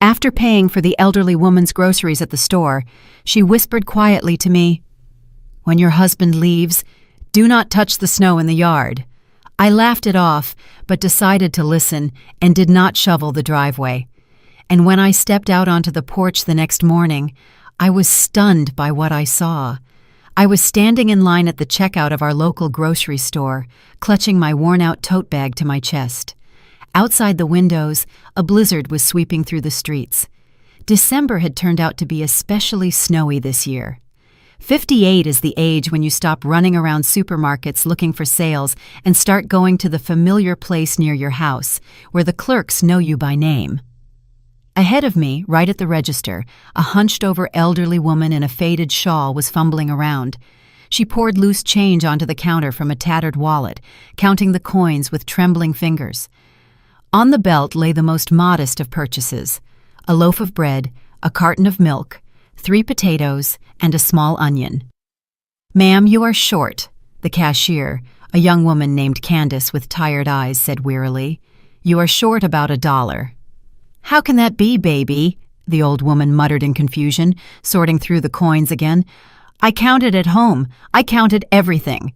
After paying for the elderly woman's groceries at the store, she whispered quietly to me, "When your husband leaves, do not touch the snow in the yard." I laughed it off, but decided to listen and did not shovel the driveway. And when I stepped out onto the porch the next morning, I was stunned by what I saw. I was standing in line at the checkout of our local grocery store, clutching my worn-out tote bag to my chest. Outside the windows, a blizzard was sweeping through the streets. December had turned out to be especially snowy this year. 58 is the age when you stop running around supermarkets looking for sales and start going to the familiar place near your house, where the clerks know you by name. Ahead of me, right at the register, a hunched-over elderly woman in a faded shawl was fumbling around. She poured loose change onto the counter from a tattered wallet, counting the coins with trembling fingers. On the belt lay the most modest of purchases: a loaf of bread, a carton of milk, 3 potatoes, and a small onion. "Ma'am, you are short," the cashier, a young woman named Candace with tired eyes, said wearily. "You are short about $1. "How can that be, baby?" the old woman muttered in confusion, sorting through the coins again. "I counted at home. I counted everything."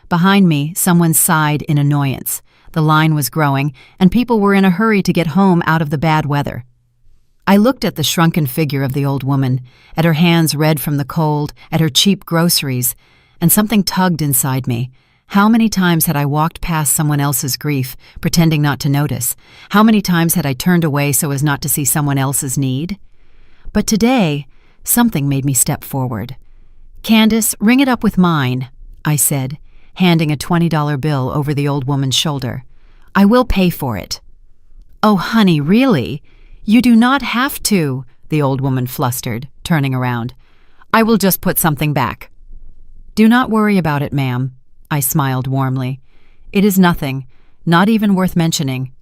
Behind me, someone sighed in annoyance. The line was growing, and people were in a hurry to get home out of the bad weather. I looked at the shrunken figure of the old woman, at her hands red from the cold, at her cheap groceries, and something tugged inside me. How many times had I walked past someone else's grief, pretending not to notice? How many times had I turned away so as not to see someone else's need? But today, something made me step forward. "Candace, ring it up with mine," I said, handing a $20 bill over the old woman's shoulder. "I will pay for it." "Oh, honey, really? You do not have to," the old woman flustered, turning around. "I will just put something back." "Do not worry about it, ma'am," I smiled warmly. "It is nothing, not even worth mentioning."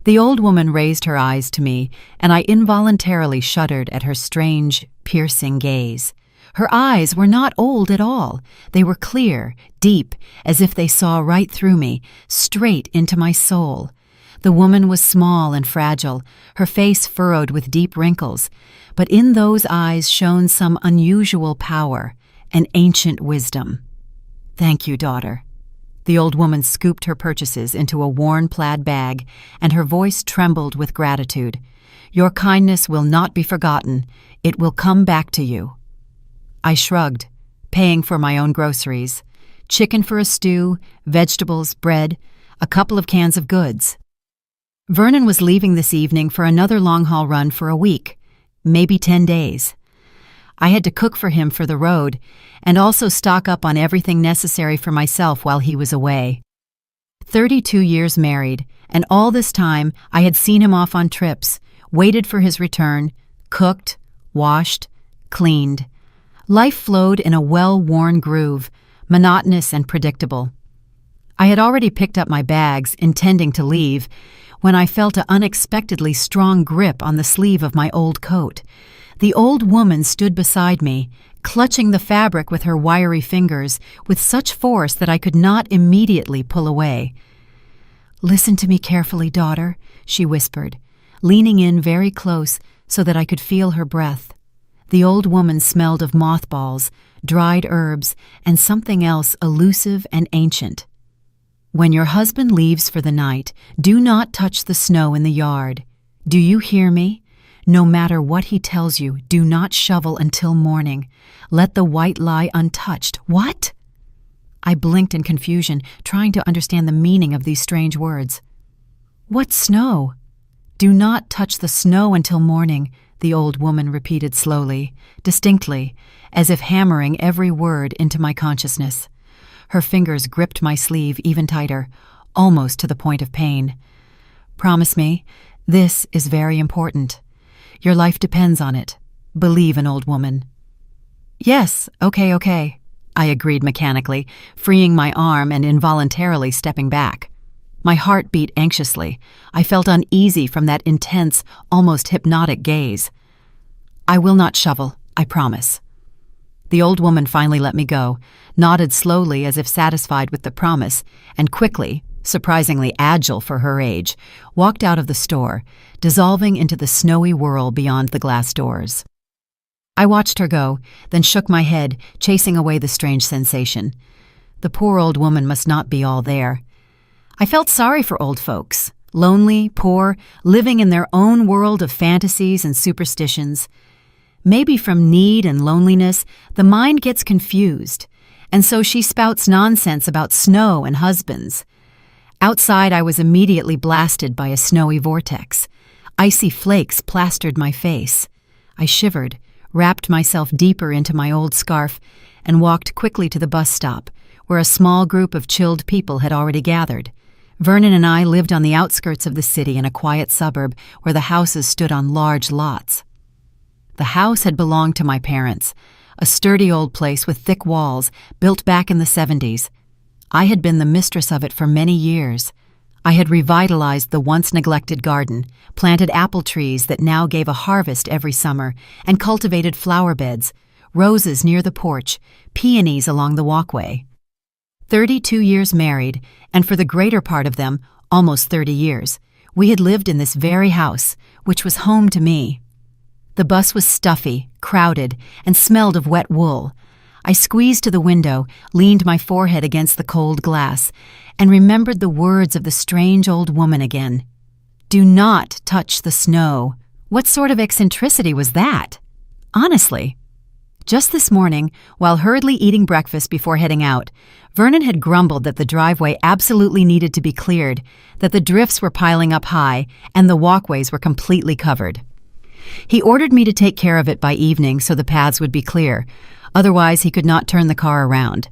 The old woman raised her eyes to me, and I involuntarily shuddered at her strange, piercing gaze. Her eyes were not old at all. They were clear, deep, as if they saw right through me, straight into my soul. The woman was small and fragile, her face furrowed with deep wrinkles, but in those eyes shone some unusual power, an ancient wisdom. "Thank you, daughter." The old woman scooped her purchases into a worn plaid bag, and her voice trembled with gratitude. "Your kindness will not be forgotten. It will come back to you." I shrugged, paying for my own groceries: chicken for a stew, vegetables, bread, a couple of cans of goods. Vernon was leaving this evening for another long-haul run for a week, maybe 10 days. I had to cook for him for the road and also stock up on everything necessary for myself while he was away. 32 years married, and all this time I had seen him off on trips, waited for his return, cooked, washed, cleaned. Life flowed in a well-worn groove, monotonous and predictable. I had already picked up my bags, intending to leave, when I felt an unexpectedly strong grip on the sleeve of my old coat. The old woman stood beside me, clutching the fabric with her wiry fingers with such force that I could not immediately pull away. "Listen to me carefully, daughter," she whispered, leaning in very close so that I could feel her breath. The old woman smelled of mothballs, dried herbs, and something else elusive and ancient. "When your husband leaves for the night, do not touch the snow in the yard. Do you hear me? No matter what he tells you, do not shovel until morning. Let the white lie untouched." "What?" I blinked in confusion, trying to understand the meaning of these strange words. "What snow?" "Do not touch the snow until morning," the old woman repeated slowly, distinctly, as if hammering every word into my consciousness. Her fingers gripped my sleeve even tighter, almost to the point of pain. "Promise me, this is very important. Your life depends on it. Believe an old woman." "Yes, okay," I agreed mechanically, freeing my arm and involuntarily stepping back. My heart beat anxiously. I felt uneasy from that intense, almost hypnotic gaze. "I will not shovel, I promise." The old woman finally let me go, nodded slowly as if satisfied with the promise, and quickly, surprisingly agile for her age, walked out of the store, dissolving into the snowy whirl beyond the glass doors. I watched her go, then shook my head, chasing away the strange sensation. The poor old woman must not be all there. I felt sorry for old folks, lonely, poor, living in their own world of fantasies and superstitions. Maybe from need and loneliness, the mind gets confused, and so she spouts nonsense about snow and husbands. Outside, I was immediately blasted by a snowy vortex. Icy flakes plastered my face. I shivered, wrapped myself deeper into my old scarf, and walked quickly to the bus stop, where a small group of chilled people had already gathered. Vernon and I lived on the outskirts of the city in a quiet suburb where the houses stood on large lots. The house had belonged to my parents, a sturdy old place with thick walls, built back in the 70s. I had been the mistress of it for many years. I had revitalized the once-neglected garden, planted apple trees that now gave a harvest every summer, and cultivated flower beds, roses near the porch, peonies along the walkway. 32 years married, and for the greater part of them, almost 30 years, we had lived in this very house, which was home to me. The bus was stuffy, crowded, and smelled of wet wool. I squeezed to the window, leaned my forehead against the cold glass, and remembered the words of the strange old woman again. "Do not touch the snow." What sort of eccentricity was that? Honestly. Just this morning, while hurriedly eating breakfast before heading out, Vernon had grumbled that the driveway absolutely needed to be cleared, that the drifts were piling up high, and the walkways were completely covered. He ordered me to take care of it by evening so the paths would be clear, otherwise he could not turn the car around.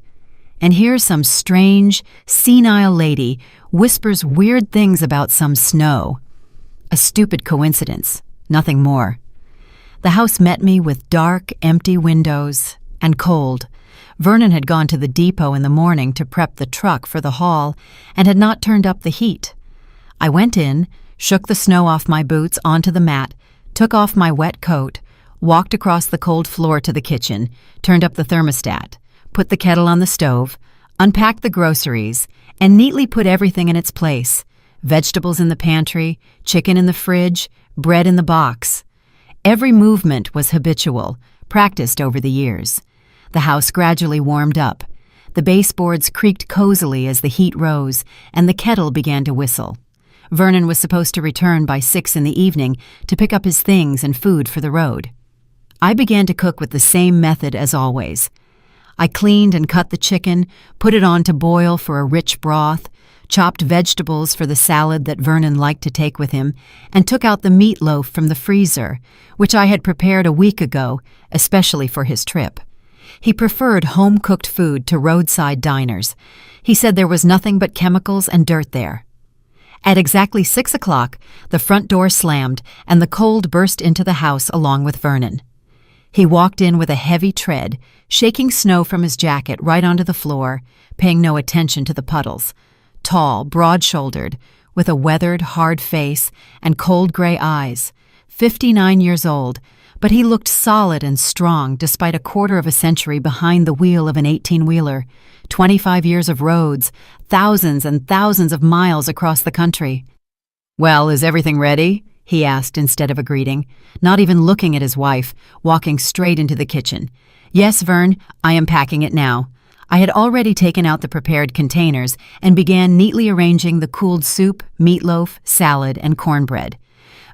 And here some strange, senile lady whispers weird things about some snow. A stupid coincidence, nothing more. The house met me with dark, empty windows and cold. Vernon had gone to the depot in the morning to prep the truck for the haul and had not turned up the heat. I went in, shook the snow off my boots onto the mat, took off my wet coat, walked across the cold floor to the kitchen, turned up the thermostat, put the kettle on the stove, unpacked the groceries, and neatly put everything in its place. Vegetables in the pantry, chicken in the fridge, bread in the box. Every movement was habitual, practiced over the years. The house gradually warmed up. The baseboards creaked cozily as the heat rose, and the kettle began to whistle. Vernon was supposed to return by 6 in the evening to pick up his things and food for the road. I began to cook with the same method as always. I cleaned and cut the chicken, put it on to boil for a rich broth, chopped vegetables for the salad that Vernon liked to take with him, and took out the meatloaf from the freezer, which I had prepared a week ago, especially for his trip. He preferred home-cooked food to roadside diners. He said there was nothing but chemicals and dirt there. At exactly 6 o'clock, the front door slammed, and the cold burst into the house along with Vernon. He walked in with a heavy tread, shaking snow from his jacket right onto the floor, paying no attention to the puddles. Tall, broad-shouldered, with a weathered, hard face and cold gray eyes. 59 years old, but he looked solid and strong despite a quarter of a century behind the wheel of an 18-wheeler, 25 years of roads, thousands and thousands of miles across the country. "Well, is everything ready?" he asked instead of a greeting, not even looking at his wife, walking straight into the kitchen. "Yes, Vern, I am packing it now." I had already taken out the prepared containers and began neatly arranging the cooled soup, meatloaf, salad, and cornbread.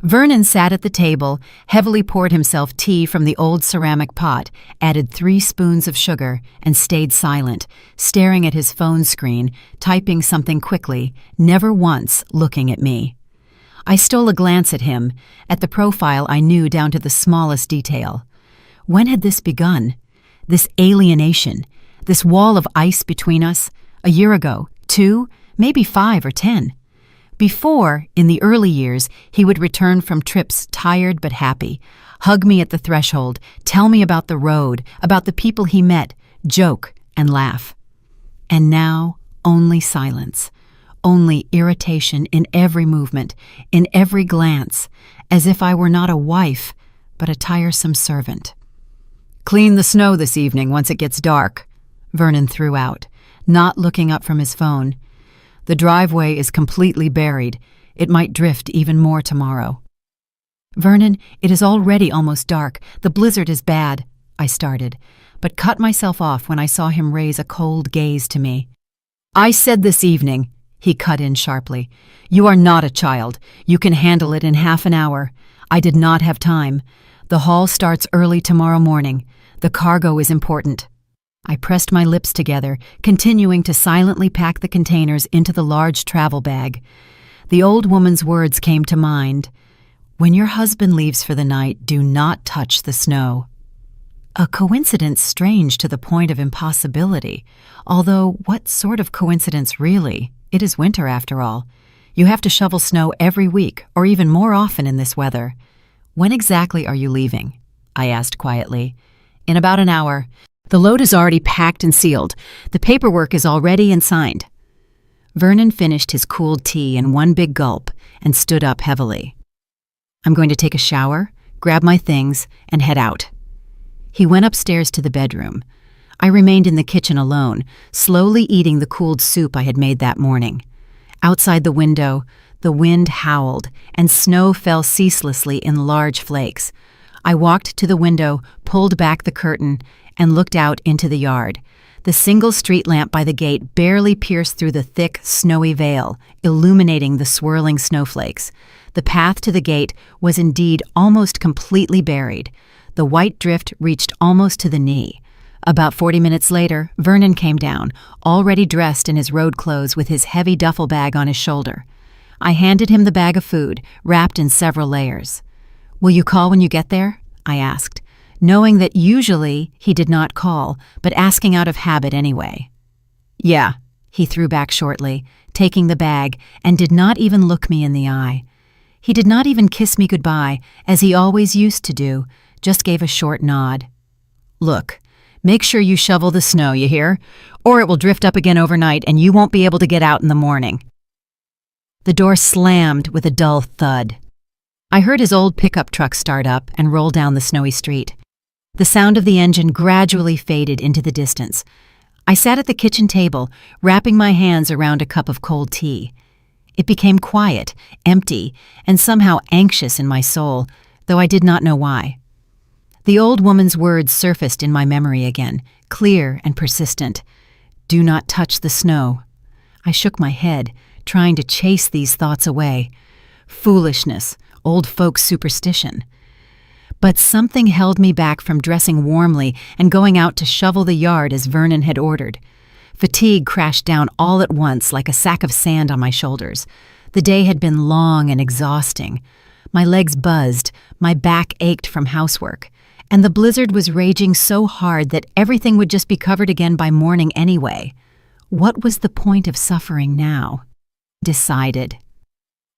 Vernon sat at the table, heavily poured himself tea from the old ceramic pot, added 3 spoons of sugar, and stayed silent, staring at his phone screen, typing something quickly, never once looking at me. I stole a glance at him, at the profile I knew down to the smallest detail. When had this begun? This alienation, this wall of ice between us, a year ago, 2, maybe 5 or 10. Before, in the early years, he would return from trips tired but happy, hug me at the threshold, tell me about the road, about the people he met, joke and laugh. And now, only silence. Only irritation in every movement, in every glance, as if I were not a wife, but a tiresome servant. "Clean the snow this evening once it gets dark," Vernon threw out, not looking up from his phone. The driveway is completely buried. It might drift even more tomorrow. Vernon, it is already almost dark. The blizzard is bad, I started, but cut myself off when I saw him raise a cold gaze to me. I said this evening, he cut in sharply. You are not a child. You can handle it in half an hour. I did not have time. The haul starts early tomorrow morning. The cargo is important. I pressed my lips together, continuing to silently pack the containers into the large travel bag. The old woman's words came to mind. When your husband leaves for the night, do not touch the snow. A coincidence strange to the point of impossibility. Although, what sort of coincidence really? It is winter after all. You have to shovel snow every week, or even more often in this weather. When exactly are you leaving? I asked quietly. In about an hour. The load is already packed and sealed. The paperwork is all ready and signed. Vernon finished his cooled tea in one big gulp and stood up heavily. I'm going to take a shower, grab my things, and head out. He went upstairs to the bedroom. I remained in the kitchen alone, slowly eating the cooled soup I had made that morning. Outside the window, the wind howled, and snow fell ceaselessly in large flakes. I walked to the window, pulled back the curtain, and looked out into the yard. The single street lamp by the gate barely pierced through the thick, snowy veil, illuminating the swirling snowflakes. The path to the gate was indeed almost completely buried. The white drift reached almost to the knee. About 40 minutes later, Vernon came down, already dressed in his road clothes with his heavy duffel bag on his shoulder. I handed him the bag of food, wrapped in several layers. Will you call when you get there? I asked, knowing that usually he did not call, but asking out of habit anyway. Yeah, he threw back shortly, taking the bag, and did not even look me in the eye. He did not even kiss me goodbye, as he always used to do, just gave a short nod. Look, make sure you shovel the snow, you hear? Or it will drift up again overnight and you won't be able to get out in the morning. The door slammed with a dull thud. I heard his old pickup truck start up and roll down the snowy street. The sound of the engine gradually faded into the distance. I sat at the kitchen table, wrapping my hands around a cup of cold tea. It became quiet, empty, and somehow anxious in my soul, though I did not know why. The old woman's words surfaced in my memory again, clear and persistent. Do not touch the snow. I shook my head, trying to chase these thoughts away. Foolishness, old folks' superstition. But something held me back from dressing warmly and going out to shovel the yard as Vernon had ordered. Fatigue crashed down all at once like a sack of sand on my shoulders. The day had been long and exhausting. My legs buzzed, my back ached from housework, and the blizzard was raging so hard that everything would just be covered again by morning anyway. What was the point of suffering now? Decided.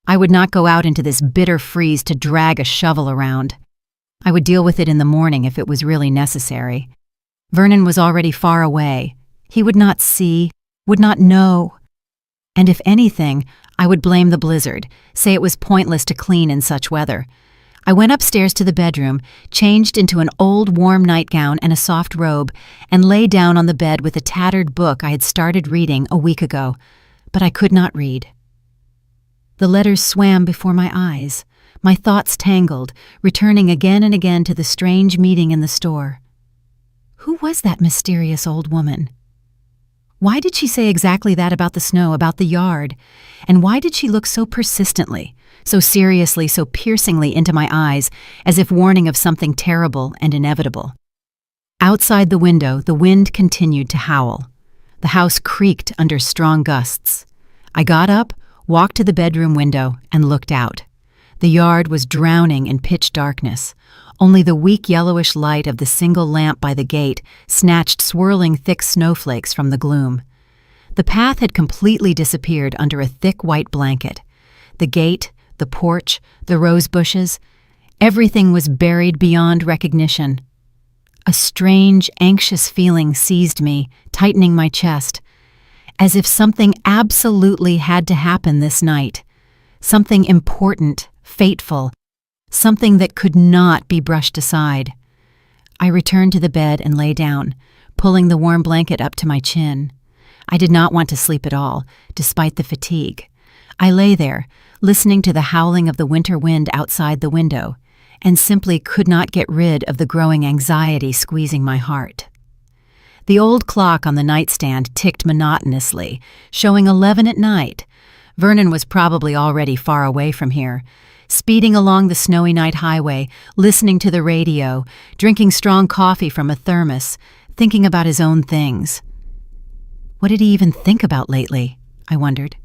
I would not go out into this bitter freeze to drag a shovel around. I would deal with it in the morning if it was really necessary. Vernon was already far away. He would not see, would not know. And if anything, I would blame the blizzard, say it was pointless to clean in such weather. I went upstairs to the bedroom, changed into an old warm nightgown and a soft robe, and lay down on the bed with a tattered book I had started reading a week ago, but I could not read. The letters swam before my eyes, my thoughts tangled, returning again and again to the strange meeting in the store. Who was that mysterious old woman? Why did she say exactly that about the snow, about the yard? And why did she look so persistently, so seriously, so piercingly into my eyes, as if warning of something terrible and inevitable? Outside the window, the wind continued to howl. The house creaked under strong gusts. I got up, walked to the bedroom window, and looked out. The yard was drowning in pitch darkness. Only the weak yellowish light of the single lamp by the gate snatched swirling thick snowflakes from the gloom. The path had completely disappeared under a thick white blanket. The gate, the porch, the rose bushes, everything was buried beyond recognition. A strange, anxious feeling seized me, tightening my chest, as if something absolutely had to happen this night. Something important, fateful, something that could not be brushed aside. I returned to the bed and lay down, pulling the warm blanket up to my chin. I did not want to sleep at all, despite the fatigue. I lay there, listening to the howling of the winter wind outside the window, and simply could not get rid of the growing anxiety squeezing my heart. The old clock on the nightstand ticked monotonously, showing 11 at night. Vernon was probably already far away from here, speeding along the snowy night highway, listening to the radio, drinking strong coffee from a thermos, thinking about his own things. What did he even think about lately? I wondered.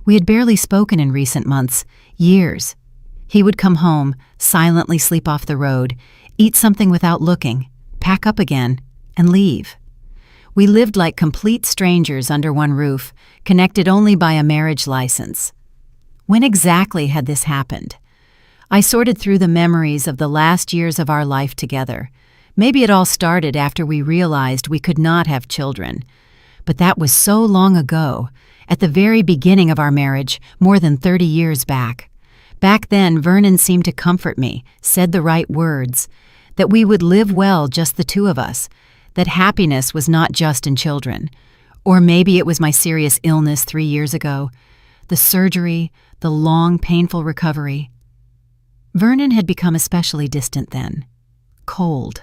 We had barely spoken in recent months, years. He would come home, silently sleep off the road, eat something without looking, pack up again, and leave. We lived like complete strangers under one roof, connected only by a marriage license. When exactly had this happened? I sorted through the memories of the last years of our life together. Maybe it all started after we realized we could not have children. But that was so long ago, at the very beginning of our marriage, more than 30 years back. Back then, Vernon seemed to comfort me, said the right words, that we would live well just the two of us, that happiness was not just in children. Or maybe it was my serious illness 3 years ago, the surgery, the long, painful recovery. Vernon had become especially distant then, cold,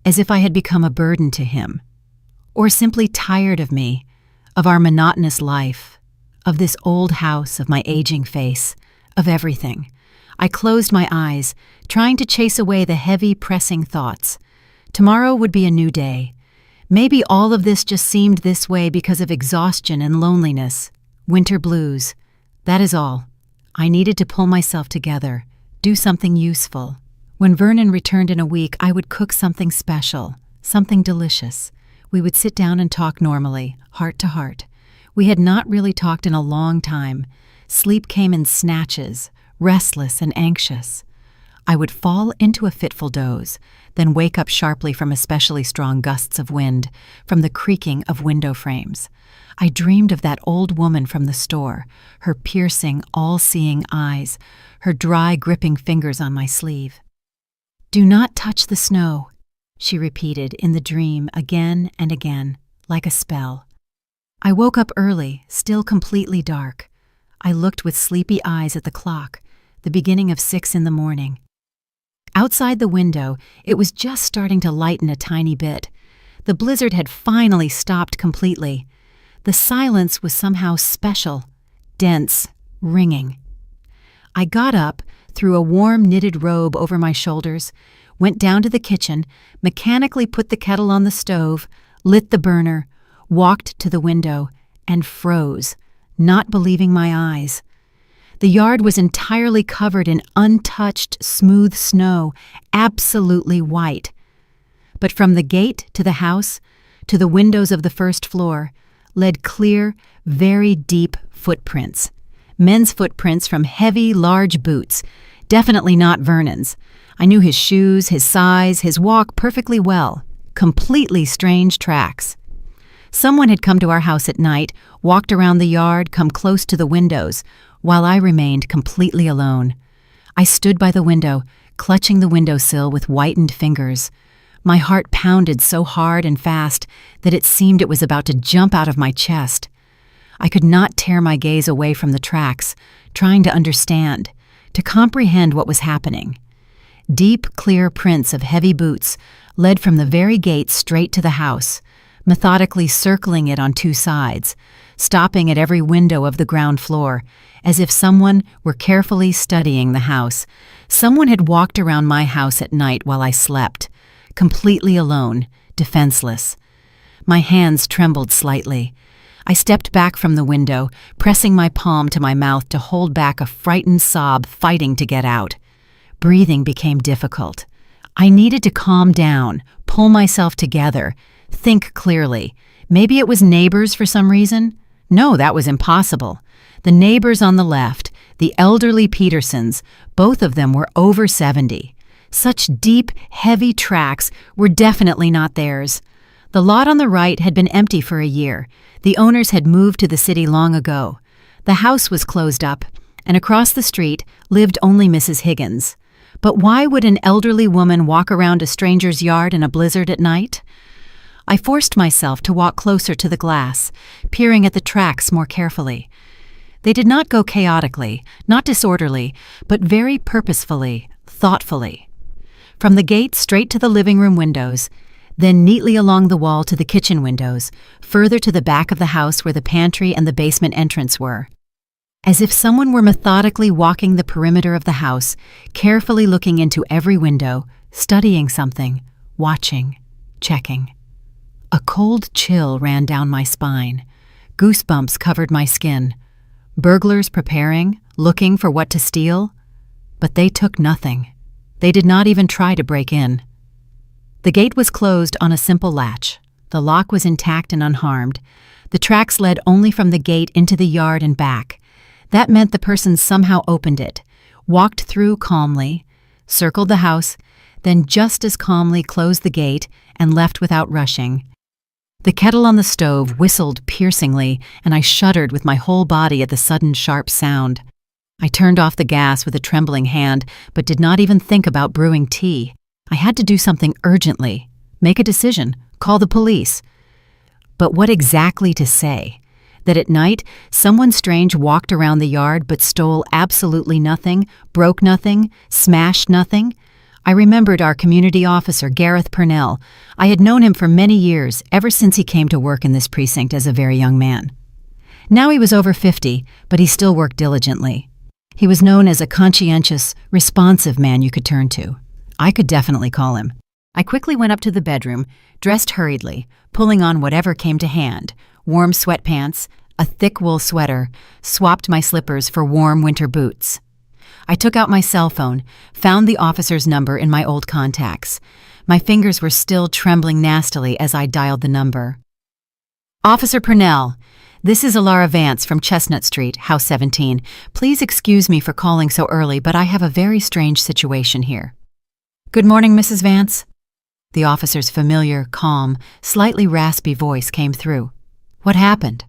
as if I had become a burden to him, or simply tired of me, of our monotonous life, of this old house, of my aging face, of everything. I closed my eyes, trying to chase away the heavy, pressing thoughts. Tomorrow would be a new day. Maybe all of this just seemed this way because of exhaustion and loneliness, winter blues. That is all. I needed to pull myself together, do something useful. When Vernon returned in a week, I would cook something special, something delicious. We would sit down and talk normally, heart to heart. We had not really talked in a long time. Sleep came in snatches, restless and anxious. I would fall into a fitful doze, then wake up sharply from especially strong gusts of wind, from the creaking of window frames. I dreamed of that old woman from the store, her piercing, all-seeing eyes, her dry, gripping fingers on my sleeve. "Do not touch the snow," she repeated in the dream again and again, like a spell. I woke up early, still completely dark. I looked with sleepy eyes at the clock, the beginning of 6 in the morning. Outside the window, it was just starting to lighten a tiny bit. The blizzard had finally stopped completely. The silence was somehow special, dense, ringing. I got up, threw a warm knitted robe over my shoulders, went down to the kitchen, mechanically put the kettle on the stove, lit the burner, walked to the window, and froze, not believing my eyes. The yard was entirely covered in untouched, smooth snow, absolutely white. But from the gate to the house, to the windows of the first floor, led clear, very deep footprints. Men's footprints from heavy, large boots, definitely not Vernon's. I knew his shoes, his size, his walk perfectly well. Completely strange tracks. Someone had come to our house at night, walked around the yard, come close to the windows, while I remained completely alone. I stood by the window, clutching the windowsill with whitened fingers. My heart pounded so hard and fast that it seemed it was about to jump out of my chest. I could not tear my gaze away from the tracks, trying to understand, to comprehend what was happening. Deep, clear prints of heavy boots led from the very gate straight to the house, methodically circling it on 2 sides, stopping at every window of the ground floor, as if someone were carefully studying the house. Someone had walked around my house at night while I slept, completely alone, defenseless. My hands trembled slightly. I stepped back from the window, pressing my palm to my mouth to hold back a frightened sob fighting to get out. Breathing became difficult. I needed to calm down, pull myself together, think clearly. Maybe it was neighbors for some reason? No, that was impossible. The neighbors on the left, the elderly Petersons, both of them were over 70. Such deep, heavy tracks were definitely not theirs. The lot on the right had been empty for a year. The owners had moved to the city long ago. The house was closed up, and across the street lived only Mrs. Higgins. But why would an elderly woman walk around a stranger's yard in a blizzard at night? I forced myself to walk closer to the glass, peering at the tracks more carefully. They did not go chaotically, not disorderly, but very purposefully, thoughtfully. From the gate straight to the living room windows, then neatly along the wall to the kitchen windows, further to the back of the house where the pantry and the basement entrance were. As if someone were methodically walking the perimeter of the house, carefully looking into every window, studying something, watching, checking. A cold chill ran down my spine. Goosebumps covered my skin. Burglars preparing, looking for what to steal? But they took nothing. They did not even try to break in. The gate was closed on a simple latch. The lock was intact and unharmed. The tracks led only from the gate into the yard and back. That meant the person somehow opened it, walked through calmly, circled the house, then just as calmly closed the gate and left without rushing. The kettle on the stove whistled piercingly, and I shuddered with my whole body at the sudden sharp sound. I turned off the gas with a trembling hand, but did not even think about brewing tea. I had to do something urgently, make a decision, call the police. But what exactly to say? That at night, someone strange walked around the yard but stole absolutely nothing, broke nothing, smashed nothing? I remembered our community officer, Gareth Purnell. I had known him for many years, ever since he came to work in this precinct as a very young man. Now he was over 50, but he still worked diligently. He was known as a conscientious, responsive man you could turn to. I could definitely call him. I quickly went up to the bedroom, dressed hurriedly, pulling on whatever came to hand, warm sweatpants, a thick wool sweater, swapped my slippers for warm winter boots. I took out my cell phone, found the officer's number in my old contacts. My fingers were still trembling nastily as I dialed the number. Officer Purnell, this is Alara Vance from Chestnut Street, House 17. Please excuse me for calling so early, but I have a very strange situation here. Good morning, Mrs. Vance. The officer's familiar, calm, slightly raspy voice came through. What happened?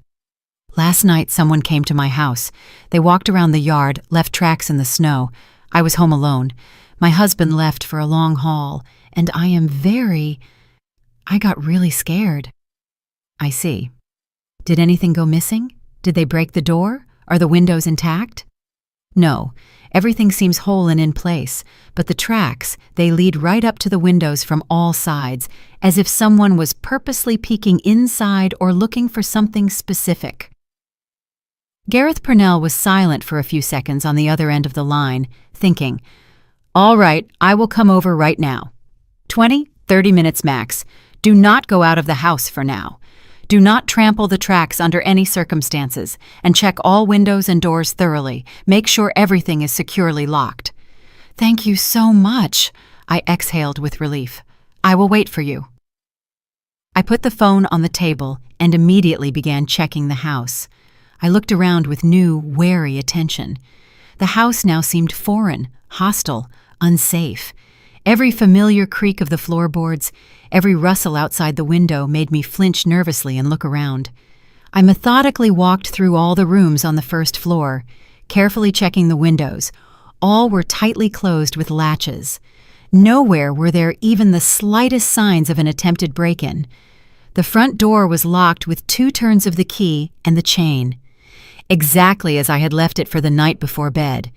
Last night someone came to my house. They walked around the yard, left tracks in the snow. I was home alone. My husband left for a long haul, and I got really scared. I see. Did anything go missing? Did they break the door? Are the windows intact? No, everything seems whole and in place, but the tracks, they lead right up to the windows from all sides, as if someone was purposely peeking inside or looking for something specific. Gareth Purnell was silent for a few seconds on the other end of the line, thinking, All right, I will come over right now. 20-30 minutes max. Do not go out of the house for now. Do not trample the tracks under any circumstances, and check all windows and doors thoroughly. Make sure everything is securely locked. Thank you so much, I exhaled with relief. I will wait for you. I put the phone on the table and immediately began checking the house. I looked around with new, wary attention. The house now seemed foreign, hostile, unsafe. Every familiar creak of the floorboards, every rustle outside the window made me flinch nervously and look around. I methodically walked through all the rooms on the first floor, carefully checking the windows. All were tightly closed with latches. Nowhere were there even the slightest signs of an attempted break-in. The front door was locked with 2 turns of the key and the chain. Exactly as I had left it for the night before bed.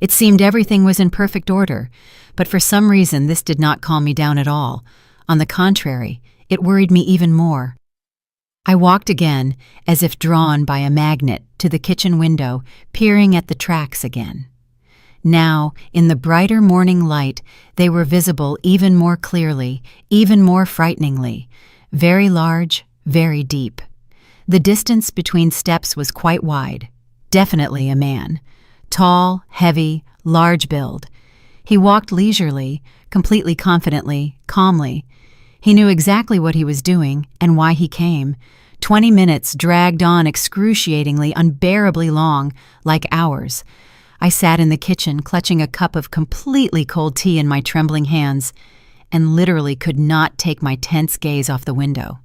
It seemed everything was in perfect order, but for some reason this did not calm me down at all. On the contrary, it worried me even more. I walked again, as if drawn by a magnet, to the kitchen window, peering at the tracks again. Now, in the brighter morning light, they were visible even more clearly, even more frighteningly. Very large, very deep. The distance between steps was quite wide. Definitely a man. Tall, heavy, large build. He walked leisurely, completely confidently, calmly. He knew exactly what he was doing and why he came. 20 minutes dragged on excruciatingly, unbearably long, like hours. I sat in the kitchen, clutching a cup of completely cold tea in my trembling hands, and literally could not take my tense gaze off the window.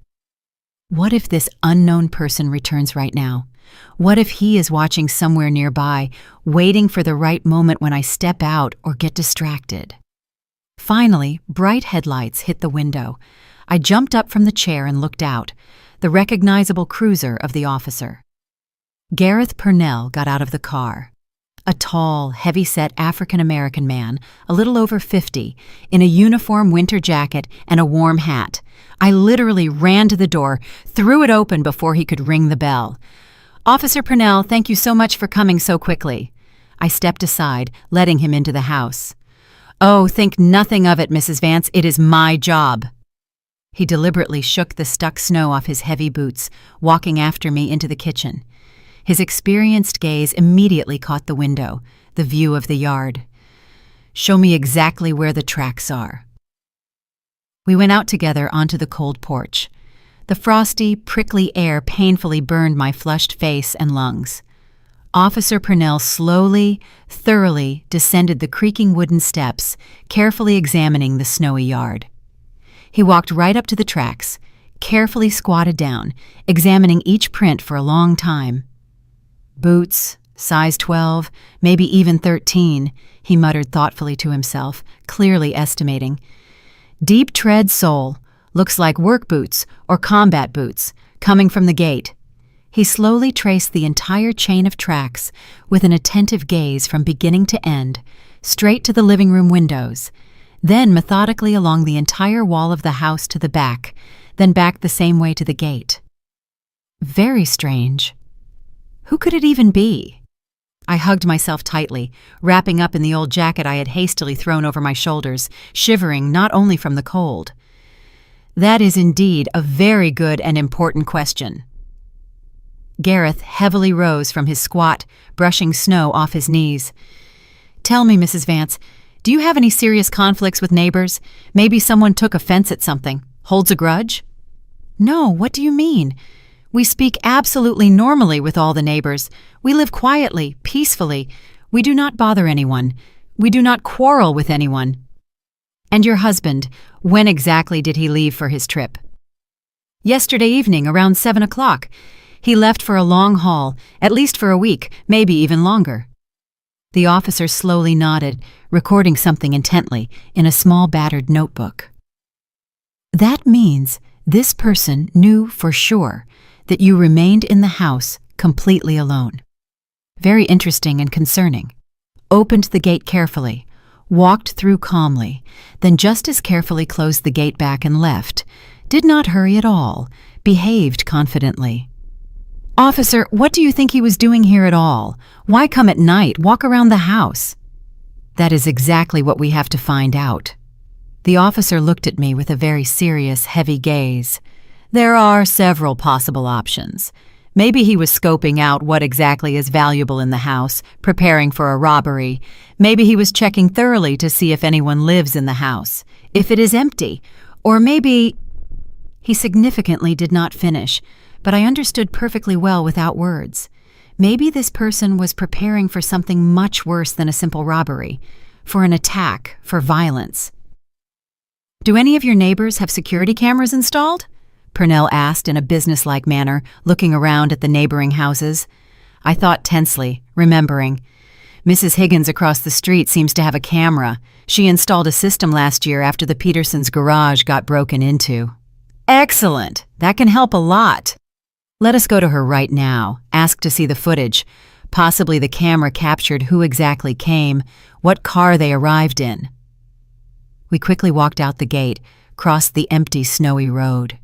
What if this unknown person returns right now? What if he is watching somewhere nearby, waiting for the right moment when I step out or get distracted? Finally, bright headlights hit the window. I jumped up from the chair and looked out, the recognizable cruiser of the officer. Gareth Purnell got out of the car. A tall, heavy-set African-American man, a little over 50, in a uniform winter jacket and a warm hat. I literally ran to the door, threw it open before he could ring the bell. "Officer Purnell, thank you so much for coming so quickly." I stepped aside, letting him into the house. "Oh, think nothing of it, Mrs. Vance. It is my job." He deliberately shook the stuck snow off his heavy boots, walking after me into the kitchen. His experienced gaze immediately caught the window, the view of the yard. "Show me exactly where the tracks are." We went out together onto the cold porch. The frosty, prickly air painfully burned my flushed face and lungs. Officer Purnell slowly, thoroughly descended the creaking wooden steps, carefully examining the snowy yard. He walked right up to the tracks, carefully squatted down, examining each print for a long time. "Boots, size 12, maybe even 13, he muttered thoughtfully to himself, clearly estimating. "Deep tread sole, looks like work boots or combat boots, coming from the gate." He slowly traced the entire chain of tracks with an attentive gaze from beginning to end, straight to the living room windows, then methodically along the entire wall of the house to the back, then back the same way to the gate. Very strange. Who could it even be? I hugged myself tightly, wrapping up in the old jacket I had hastily thrown over my shoulders, shivering not only from the cold. "That is indeed a very good and important question." Gareth heavily rose from his squat, brushing snow off his knees. "Tell me, Mrs. Vance, do you have any serious conflicts with neighbors? Maybe someone took offense at something, holds a grudge?" "No, what do you mean? We speak absolutely normally with all the neighbors. We live quietly, peacefully. We do not bother anyone. We do not quarrel with anyone." "And your husband, when exactly did he leave for his trip?" "Yesterday evening, around 7 o'clock. He left for a long haul, at least for a week, maybe even longer." The officer slowly nodded, recording something intently in a small battered notebook. "That means this person knew for sure that you remained in the house completely alone. Very interesting and concerning. Opened the gate carefully, walked through calmly, then just as carefully closed the gate back and left. Did not hurry at all, behaved confidently." "Officer, what do you think he was doing here at all? Why come at night, walk around the house?" "That is exactly what we have to find out." The officer looked at me with a very serious, heavy gaze. "There are several possible options. Maybe he was scoping out what exactly is valuable in the house, preparing for a robbery. Maybe he was checking thoroughly to see if anyone lives in the house, if it is empty. Or maybe—" He significantly did not finish, but I understood perfectly well without words. Maybe this person was preparing for something much worse than a simple robbery, for an attack, for violence. "Do any of your neighbors have security cameras installed?" Purnell asked in a businesslike manner, looking around at the neighboring houses. I thought tensely, remembering. "Mrs. Higgins across the street seems to have a camera. She installed a system last year after the Petersons' garage got broken into." "Excellent! That can help a lot." "Let us go to her right now, ask to see the footage. Possibly the camera captured who exactly came, what car they arrived in." We quickly walked out the gate, crossed the empty, snowy road.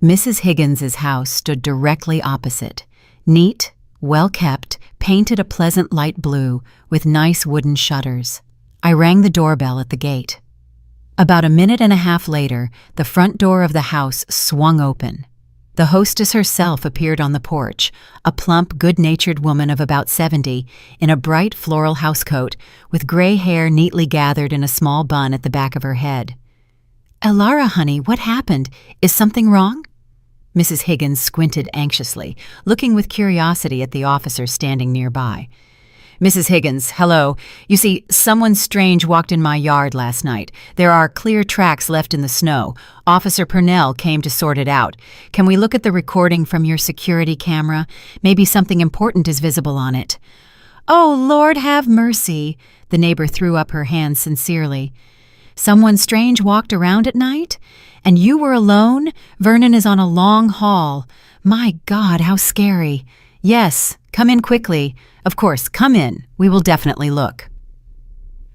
Mrs. Higgins's house stood directly opposite. Neat, well-kept, painted a pleasant light blue with nice wooden shutters. I rang the doorbell at the gate. About a minute and a half later, the front door of the house swung open. The hostess herself appeared on the porch, a plump, good-natured woman of about 70, in a bright floral housecoat, with gray hair neatly gathered in a small bun at the back of her head. "Elara, honey, what happened? Is something wrong?" Mrs. Higgins squinted anxiously, looking with curiosity at the officer standing nearby. "Mrs. Higgins, hello. You see, someone strange walked in my yard last night. There are clear tracks left in the snow. Officer Purnell came to sort it out. Can we look at the recording from your security camera? Maybe something important is visible on it." "Oh, Lord have mercy," the neighbor threw up her hands sincerely. Someone strange walked around at night? And you were alone? Vernon is on a long haul. My God, how scary. Yes, come in quickly. Of course, come in. We will definitely look.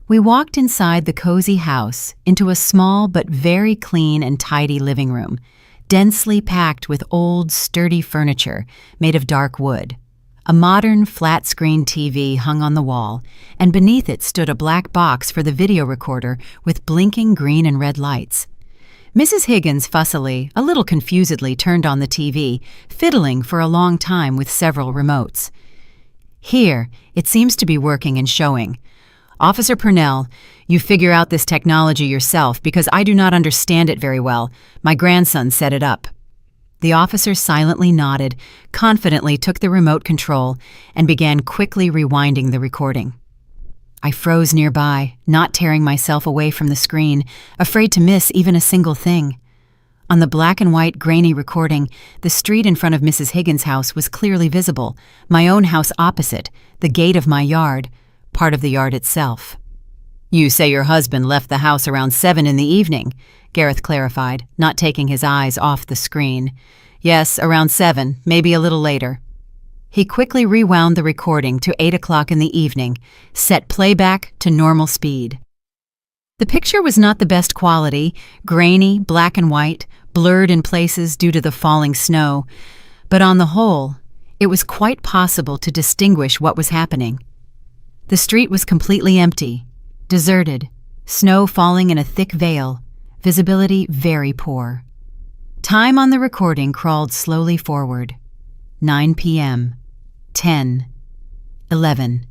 We walked inside the cozy house into a small but very clean and tidy living room, densely packed with old, sturdy furniture made of dark wood. A modern flat-screen TV hung on the wall, and beneath it stood a black box for the video recorder with blinking green and red lights. Mrs. Higgins fussily, a little confusedly, turned on the TV, fiddling for a long time with several remotes. Here, it seems to be working and showing. Officer Purnell, you figure out this technology yourself because I do not understand it very well. My grandson set it up. The officer silently nodded, confidently took the remote control, and began quickly rewinding the recording. I froze nearby, not tearing myself away from the screen, afraid to miss even a single thing. On the black and white grainy recording, the street in front of Mrs. Higgins' house was clearly visible, my own house opposite, the gate of my yard, part of the yard itself. You say your husband left the house around 7 in the evening, Gareth clarified, not taking his eyes off the screen. Yes, around 7, maybe a little later. He quickly rewound the recording to 8 o'clock in the evening, set playback to normal speed. The picture was not the best quality, grainy, black and white, blurred in places due to the falling snow, but on the whole, it was quite possible to distinguish what was happening. The street was completely empty, deserted, snow falling in a thick veil, visibility very poor. Time on the recording crawled slowly forward. 9 p.m. 10. 11.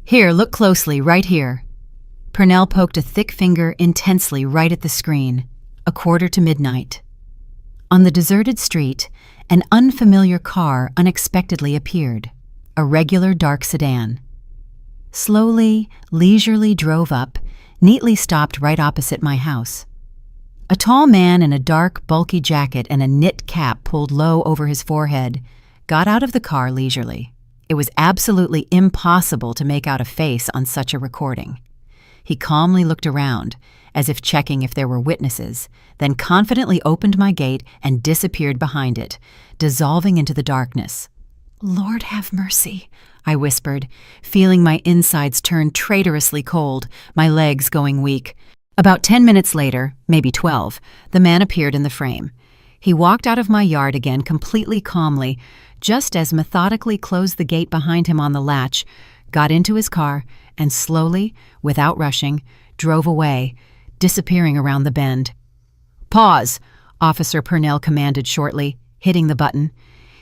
Here, look closely, right here. Purnell poked a thick finger intensely right at the screen. 1/4 to midnight. On the deserted street, an unfamiliar car unexpectedly appeared. A regular dark sedan. Slowly, leisurely drove up, neatly stopped right opposite my house. A tall man in a dark, bulky jacket and a knit cap pulled low over his forehead got out of the car leisurely. It was absolutely impossible to make out a face on such a recording. He calmly looked around, as if checking if there were witnesses, then confidently opened my gate and disappeared behind it, dissolving into the darkness. Lord have mercy, I whispered, feeling my insides turn traitorously cold, my legs going weak. About 10 minutes later, maybe 12, the man appeared in the frame. He walked out of my yard again completely calmly, just as methodically closed the gate behind him on the latch, got into his car, and slowly, without rushing, drove away, disappearing around the bend. Pause, Officer Purnell commanded shortly, hitting the button.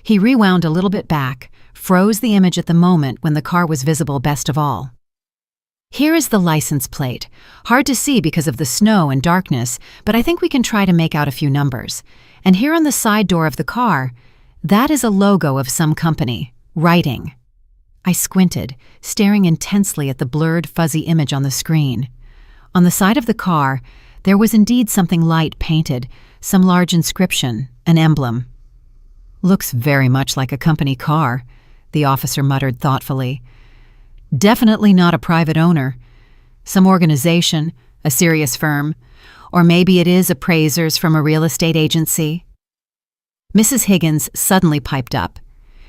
He rewound a little bit back, froze the image at the moment when the car was visible best of all. Here is the license plate. Hard to see because of the snow and darkness, but I think we can try to make out a few numbers. And here on the side door of the car, that is a logo of some company, writing. I squinted, staring intensely at the blurred, fuzzy image on the screen. On the side of the car, there was indeed something light painted, some large inscription, an emblem. Looks very much like a company car, the officer muttered thoughtfully. Definitely not a private owner. Some organization, a serious firm, or maybe it is appraisers from a real estate agency. Mrs. Higgins suddenly piped up.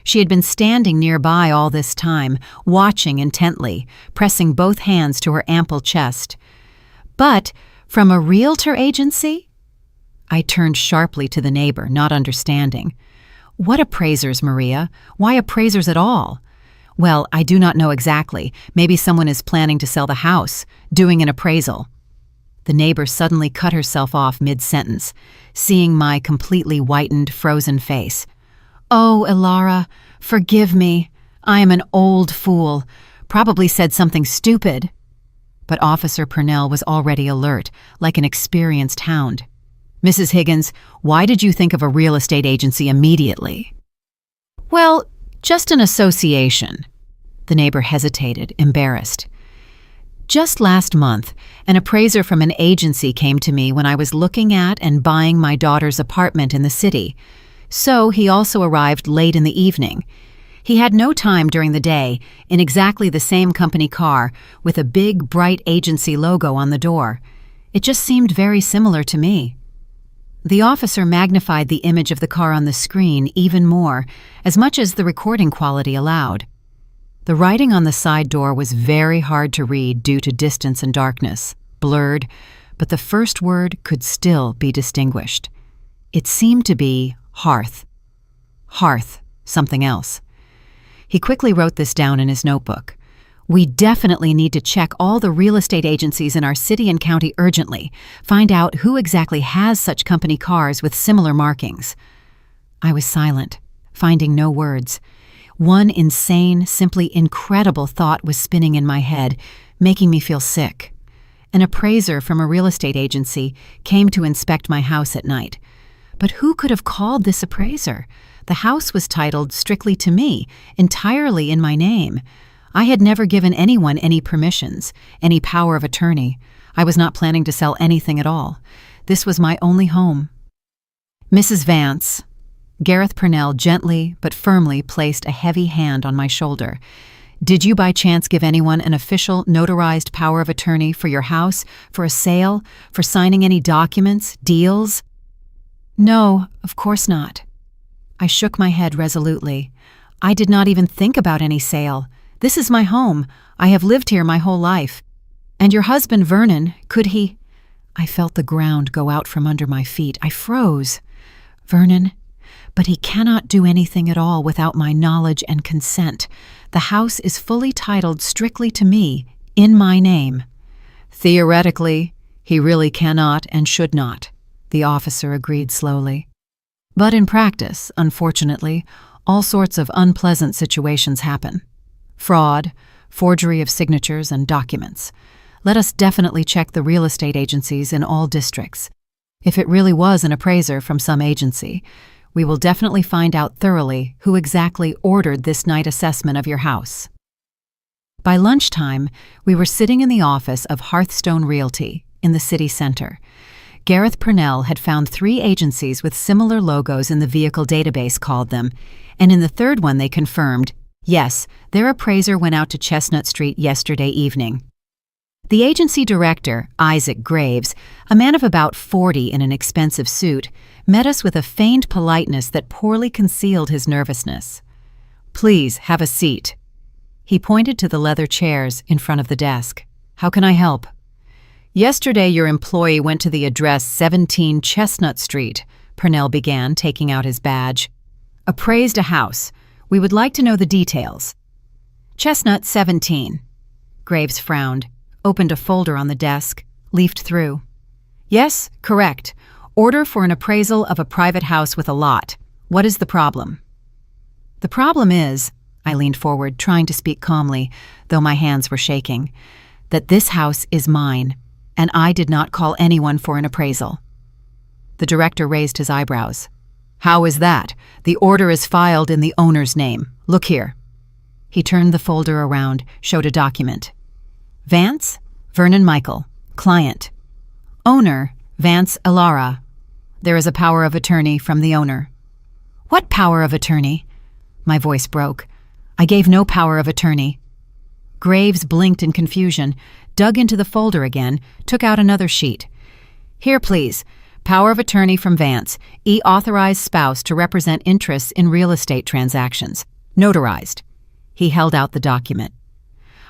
She had been standing nearby all this time, watching intently, pressing both hands to her ample chest. But from a realtor agency? I turned sharply to the neighbor, not understanding. What appraisers, Maria? Why appraisers at all? Well, I do not know exactly. Maybe someone is planning to sell the house, doing an appraisal. The neighbor suddenly cut herself off mid-sentence, seeing my completely whitened, frozen face. Oh, Elara, forgive me. I am an old fool. Probably said something stupid. But Officer Purnell was already alert, like an experienced hound. Mrs. Higgins, why did you think of a real estate agency immediately? Well, just an association. The neighbor hesitated, embarrassed. Just last month, an appraiser from an agency came to me when I was looking at and buying my daughter's apartment in the city. So he also arrived late in the evening. He had no time during the day, in exactly the same company car, with a big, bright agency logo on the door. It just seemed very similar to me. The officer magnified the image of the car on the screen even more, as much as the recording quality allowed. The writing on the side door was very hard to read due to distance and darkness, blurred, but the first word could still be distinguished. It seemed to be hearth. Hearth, something else. He quickly wrote this down in his notebook. We definitely need to check all the real estate agencies in our city and county urgently, find out who exactly has such company cars with similar markings. I was silent, finding no words. One insane, simply incredible thought was spinning in my head, making me feel sick. An appraiser from a real estate agency came to inspect my house at night. But who could have called this appraiser? The house was titled strictly to me, entirely in my name. I had never given anyone any permissions, any power of attorney. I was not planning to sell anything at all. This was my only home. Mrs. Vance. Gareth Purnell gently but firmly placed a heavy hand on my shoulder. Did you by chance give anyone an official notarized power of attorney for your house, for a sale, for signing any documents, deals? No, of course not. I shook my head resolutely. I did not even think about any sale. This is my home. I have lived here my whole life. And your husband, Vernon, could he— I felt the ground go out from under my feet. I froze. Vernon? But he cannot do anything at all without my knowledge and consent. The house is fully titled strictly to me, in my name. Theoretically, he really cannot and should not, the officer agreed slowly. But in practice, unfortunately, all sorts of unpleasant situations happen. Fraud, forgery of signatures and documents. Let us definitely check the real estate agencies in all districts. If it really was an appraiser from some agency, we will definitely find out thoroughly who exactly ordered this night assessment of your house. By lunchtime, we were sitting in the office of Hearthstone Realty in the city center. Gareth Purnell had found 3 agencies with similar logos in the vehicle database, called them, and in the third one they confirmed, yes, their appraiser went out to Chestnut Street yesterday evening. The agency director, Isaac Graves, a man of about 40 in an expensive suit, met us with a feigned politeness that poorly concealed his nervousness. Please, have a seat. He pointed to the leather chairs in front of the desk. How can I help? Yesterday your employee went to the address 17 Chestnut Street, Purnell began, taking out his badge. Appraised a house. We would like to know the details. Chestnut 17. Graves frowned, opened a folder on the desk, leafed through. Yes, correct. Order for an appraisal of a private house with a lot. What is the problem? The problem is, I leaned forward, trying to speak calmly, though my hands were shaking, that this house is mine, and I did not call anyone for an appraisal. The director raised his eyebrows. How is that? The order is filed in the owner's name. Look here. He turned the folder around, showed a document. Vance, Vernon Michael, client. Owner, Vance Elara. There is a power of attorney from the owner. What power of attorney? My voice broke. I gave no power of attorney. Graves blinked in confusion, dug into the folder again, took out another sheet. Here, please. Power of attorney from Vance, authorized spouse to represent interests in real estate transactions. Notarized. He held out the document.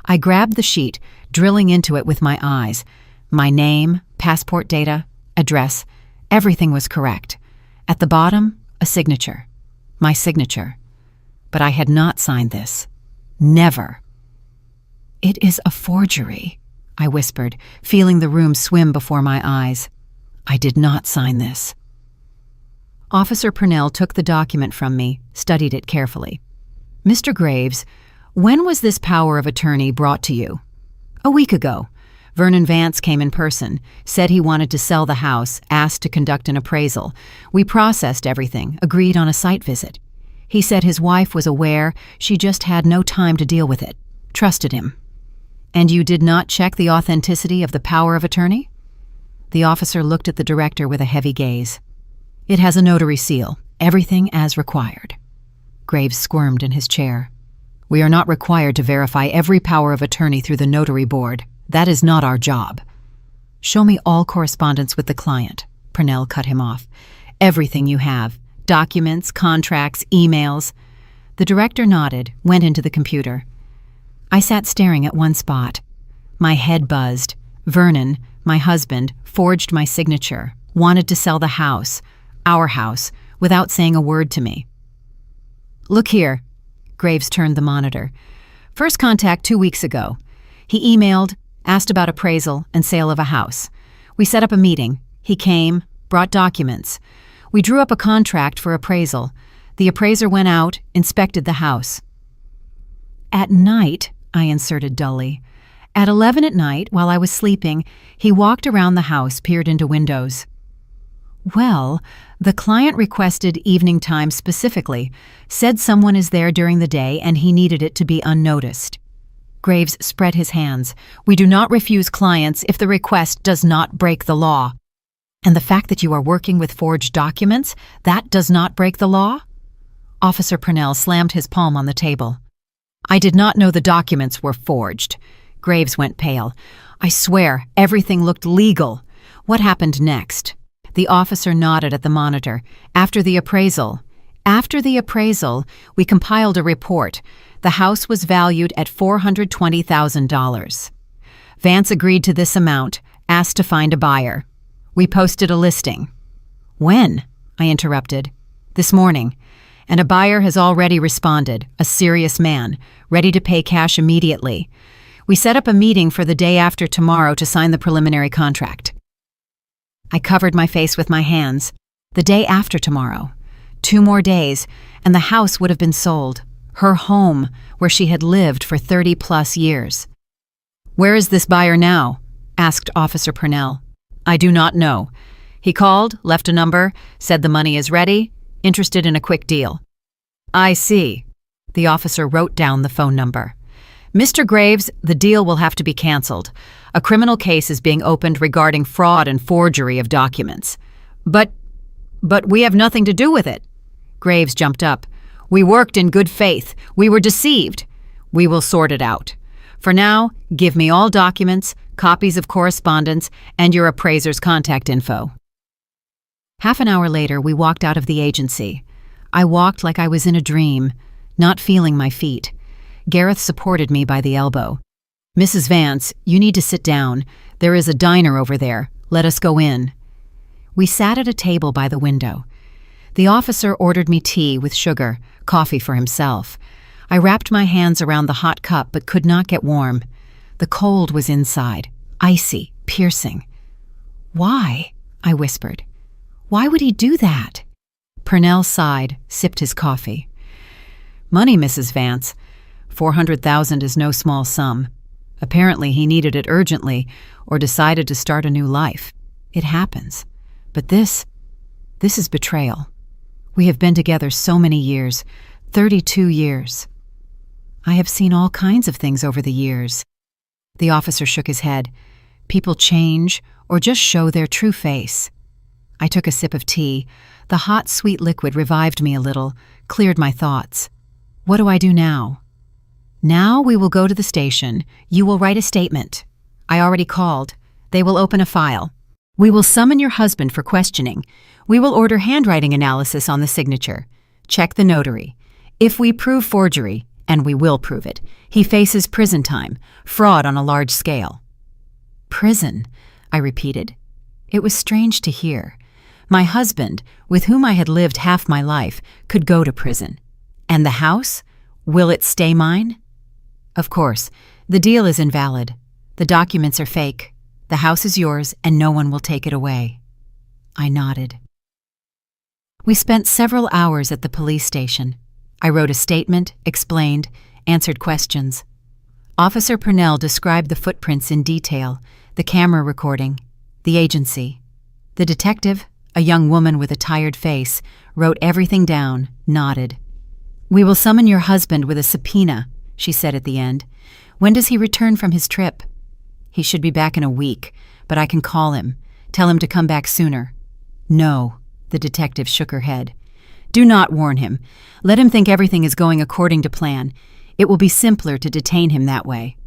I grabbed the sheet, drilling into it with my eyes. My name, passport data, address, everything was correct. At the bottom, a signature. My signature. But I had not signed this. Never. It is a forgery, I whispered, feeling the room swim before my eyes. I did not sign this. Officer Purnell took the document from me, studied it carefully. Mr. Graves, when was this power of attorney brought to you? A week ago. Vernon Vance came in person, said he wanted to sell the house, asked to conduct an appraisal. We processed everything, agreed on a site visit. He said his wife was aware, she just had no time to deal with it. Trusted him. And you did not check the authenticity of the power of attorney? The officer looked at the director with a heavy gaze. It has a notary seal, everything as required. Graves squirmed in his chair. We are not required to verify every power of attorney through the notary board. That is not our job. Show me all correspondence with the client. Purnell cut him off. Everything you have. Documents, contracts, emails. The director nodded, went into the computer. I sat staring at one spot. My head buzzed. Vernon, my husband, forged my signature, wanted to sell the house, our house, without saying a word to me. Look here. Graves turned the monitor. First contact 2 weeks ago. He emailed, asked about appraisal and sale of a house. We set up a meeting. He came, brought documents. We drew up a contract for appraisal. The appraiser went out, inspected the house. At night, I inserted dully. At 11 at night, while I was sleeping, he walked around the house, peered into windows. Well, the client requested evening time specifically, said someone is there during the day and he needed it to be unnoticed. Graves spread his hands. We do not refuse clients if the request does not break the law. And the fact that you are working with forged documents, that does not break the law? Officer Purnell slammed his palm on the table. I did not know the documents were forged. Graves went pale. I swear, everything looked legal. What happened next? The officer nodded at the monitor. After the appraisal, we compiled a report. The house was valued at $420,000. Vance agreed to this amount, asked to find a buyer. We posted a listing. When? I interrupted. This morning. And a buyer has already responded, a serious man, ready to pay cash immediately. We set up a meeting for the day after tomorrow to sign the preliminary contract. I covered my face with my hands. The day after tomorrow. 2 more days, and the house would have been sold. Her home, where she had lived for 30-plus years. Where is this buyer now? Asked Officer Purnell. I do not know. He called, left a number, said the money is ready, interested in a quick deal. I see. The officer wrote down the phone number. Mr. Graves, the deal will have to be canceled. A criminal case is being opened regarding fraud and forgery of documents. But we have nothing to do with it. Graves jumped up. We worked in good faith. We were deceived. We will sort it out. For now, give me all documents, copies of correspondence, and your appraiser's contact info. Half an hour later, we walked out of the agency. I walked like I was in a dream, not feeling my feet. Gareth supported me by the elbow. Mrs. Vance, you need to sit down. There is a diner over there. Let us go in. We sat at a table by the window. The officer ordered me tea with sugar, coffee for himself. I wrapped my hands around the hot cup but could not get warm. The cold was inside, icy, piercing. Why? I whispered. Why would he do that? Purnell sighed, sipped his coffee. Money, Mrs. Vance. $400,000 is no small sum. Apparently he needed it urgently or decided to start a new life. It happens. But this is betrayal. We have been together so many years, 32 years. I have seen all kinds of things over the years. The officer shook his head. People change or just show their true face. I took a sip of tea. The hot, sweet liquid revived me a little, cleared my thoughts. What do I do now? Now we will go to the station. You will write a statement. I already called. They will open a file. We will summon your husband for questioning. We will order handwriting analysis on the signature. Check the notary. If we prove forgery, and we will prove it, he faces prison time, fraud on a large scale. Prison, I repeated. It was strange to hear. My husband, with whom I had lived half my life, could go to prison. And the house? Will it stay mine? Of course, the deal is invalid. The documents are fake. The house is yours, and no one will take it away. I nodded. We spent several hours at the police station. I wrote a statement, explained, answered questions. Officer Purnell described the footprints in detail, the camera recording, the agency. The detective, a young woman with a tired face, wrote everything down, nodded. We will summon your husband with a subpoena, she said at the end. When does he return from his trip? He should be back in a week, but I can call him, tell him to come back sooner. No, the detective shook her head. Do not warn him. Let him think everything is going according to plan. It will be simpler to detain him that way.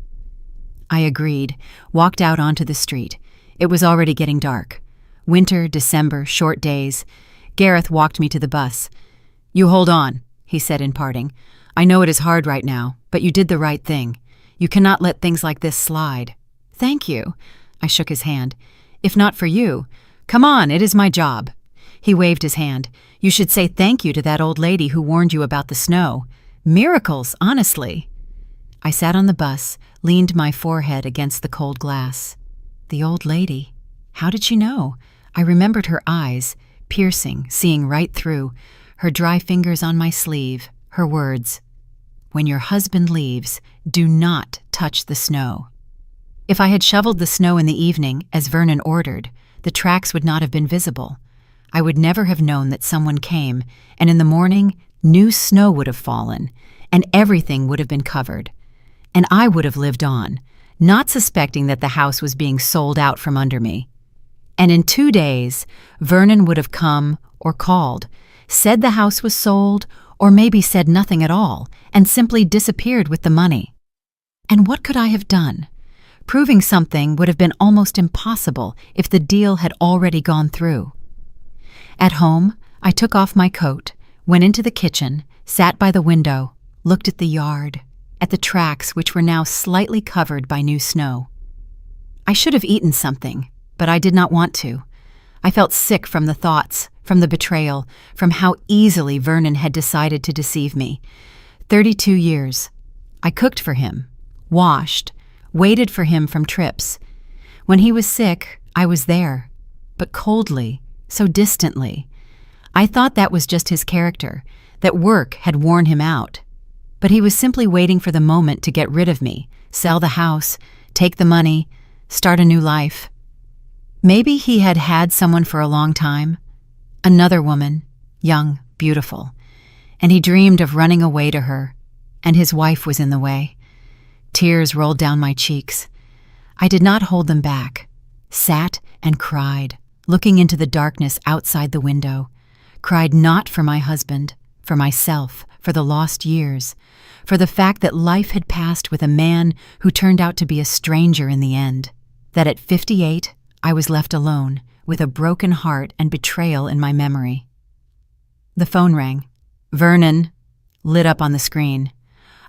I agreed, walked out onto the street. It was already getting dark. Winter, December, short days. Gareth walked me to the bus. "You hold on," he said in parting. "I know it is hard right now, but you did the right thing. You cannot let things like this slide." "Thank you." I shook his hand. "If not for you, come on, it is my job." He waved his hand. "You should say thank you to that old lady who warned you about the snow. Miracles, honestly." I sat on the bus, leaned my forehead against the cold glass. The old lady. How did she know? I remembered her eyes, piercing, seeing right through, her dry fingers on my sleeve, her words. "When your husband leaves, do not touch the snow." If I had shoveled the snow in the evening, as Vernon ordered, the tracks would not have been visible. I would never have known that someone came, and in the morning, new snow would have fallen, and everything would have been covered. And I would have lived on, not suspecting that the house was being sold out from under me. And in 2 days, Vernon would have come or called, said the house was sold, or maybe said nothing at all, and simply disappeared with the money. And what could I have done? Proving something would have been almost impossible if the deal had already gone through. At home, I took off my coat, went into the kitchen, sat by the window, looked at the yard, at the tracks which were now slightly covered by new snow. I should have eaten something, but I did not want to. I felt sick from the thoughts, from the betrayal, from how easily Vernon had decided to deceive me. 32 years. I cooked for him, washed, waited for him from trips. When he was sick, I was there, but coldly, so distantly. I thought that was just his character, that work had worn him out. But he was simply waiting for the moment to get rid of me, sell the house, take the money, start a new life. Maybe he had had someone for a long time, another woman, young, beautiful, and he dreamed of running away to her, and his wife was in the way. Tears rolled down my cheeks. I did not hold them back, sat and cried, looking into the darkness outside the window, cried not for my husband, for myself, for the lost years, for the fact that life had passed with a man who turned out to be a stranger in the end, that at 58 I was left alone, with a broken heart and betrayal in my memory. The phone rang. "Vernon," lit up on the screen.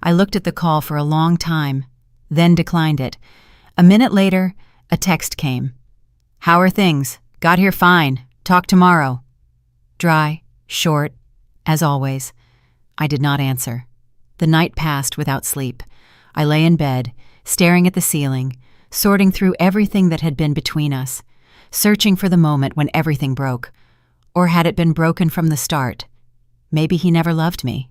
I looked at the call for a long time, then declined it. A minute later, a text came. "How are things? Got here fine. Talk tomorrow." Dry, short, as always. I did not answer. The night passed without sleep. I lay in bed, staring at the ceiling, sorting through everything that had been between us, searching for the moment when everything broke. Or had it been broken from the start? Maybe he never loved me.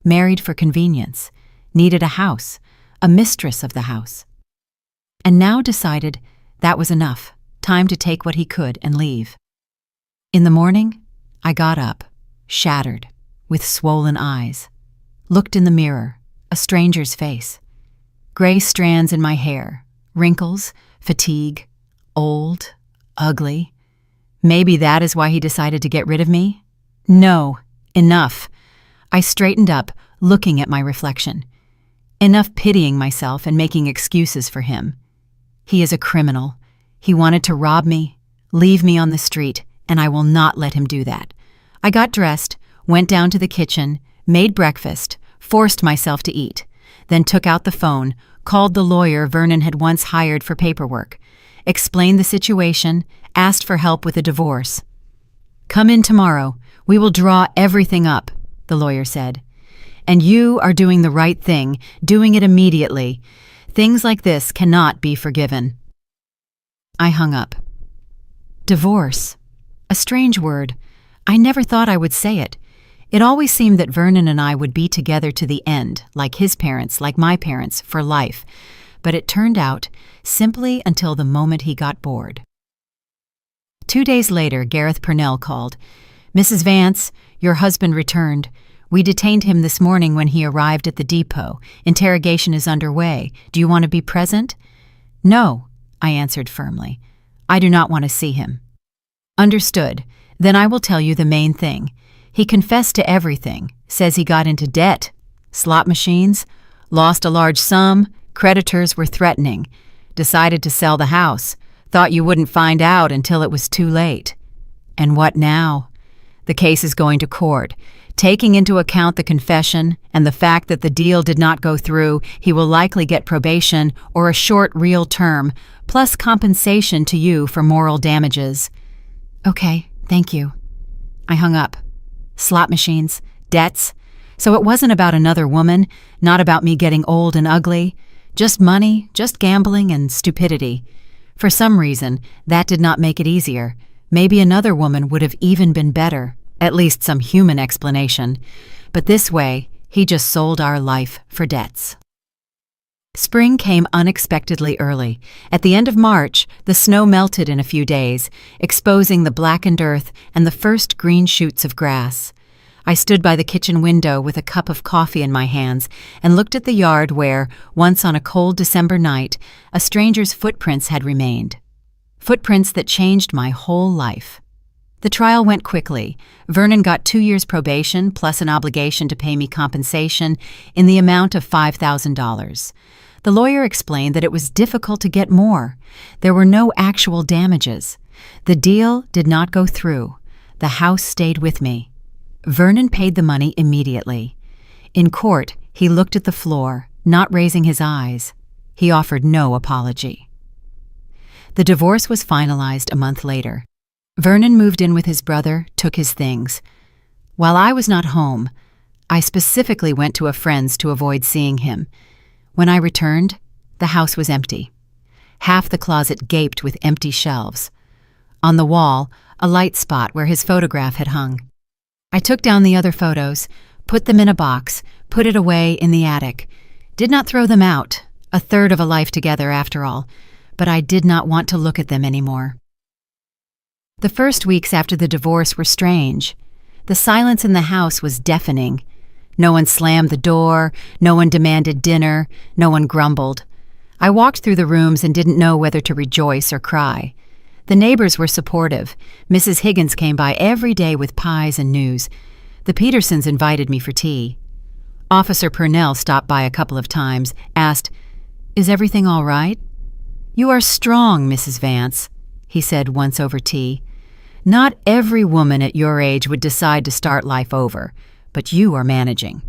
Married for convenience, needed a house, a mistress of the house. And now decided that was enough, time to take what he could and leave. In the morning, I got up, shattered, with swollen eyes, looked in the mirror, a stranger's face. Gray strands in my hair, wrinkles, fatigue, old, ugly. Maybe that is why he decided to get rid of me? No, enough. I straightened up, looking at my reflection. Enough pitying myself and making excuses for him. He is a criminal. He wanted to rob me, leave me on the street, and I will not let him do that. I got dressed, went down to the kitchen, made breakfast, forced myself to eat, then took out the phone, called the lawyer Vernon had once hired for paperwork, explained the situation, asked for help with a divorce. "Come in tomorrow. We will draw everything up," the lawyer said. "And you are doing the right thing, doing it immediately. Things like this cannot be forgiven." I hung up. Divorce. A strange word. I never thought I would say it. It always seemed that Vernon and I would be together to the end, like his parents, like my parents, for life. But it turned out simply until the moment he got bored. 2 days later, Gareth Purnell called. "Mrs. Vance, your husband returned. We detained him this morning when he arrived at the depot. Interrogation is underway. Do you want to be present?" "No," I answered firmly. "I do not want to see him." "Understood. Then I will tell you the main thing. He confessed to everything, says he got into debt, slot machines, lost a large sum, creditors were threatening, decided to sell the house, Thought you wouldn't find out until it was too late. And what now? The case is going to court. Taking into account the confession and the fact that the deal did not go through, he will likely get probation or a short real term, plus compensation to you for moral damages. Okay, thank you. I hung up. Slot machines, debts. So it wasn't about another woman, not about me getting old and ugly. Just money, just gambling and stupidity. For some reason, that did not make it easier. Maybe another woman would have even been better. At least some human explanation. But this way, he just sold our life for debts. Spring came unexpectedly early. At the end of March, the snow melted in a few days, exposing the blackened earth and the first green shoots of grass. I stood by the kitchen window with a cup of coffee in my hands and looked at the yard where, once on a cold December night, a stranger's footprints had remained. Footprints that changed my whole life. The trial went quickly. Vernon got 2 years probation plus an obligation to pay me compensation in the amount of $5,000. The lawyer explained that it was difficult to get more. There were no actual damages. The deal did not go through. The house stayed with me. Vernon paid the money immediately. In court, he looked at the floor, not raising his eyes. He offered no apology. The divorce was finalized a month later. Vernon moved in with his brother, took his things. While I was not home, I specifically went to a friend's to avoid seeing him. When I returned, the house was empty. Half the closet gaped with empty shelves. On the wall, a light spot where his photograph had hung. I took down the other photos, put them in a box, put it away in the attic. Did not throw them out, a third of a life together after all, but I did not want to look at them anymore. The first weeks after the divorce were strange. The silence in the house was deafening. No one slammed the door, no one demanded dinner, no one grumbled. I walked through the rooms and didn't know whether to rejoice or cry. The neighbors were supportive. Mrs. Higgins came by every day with pies and news. The Petersons invited me for tea. Officer Purnell stopped by a couple of times, asked, "Is everything all right?" "You are strong, Mrs. Vance," he said once over tea. "Not every woman at your age would decide to start life over, but you are managing."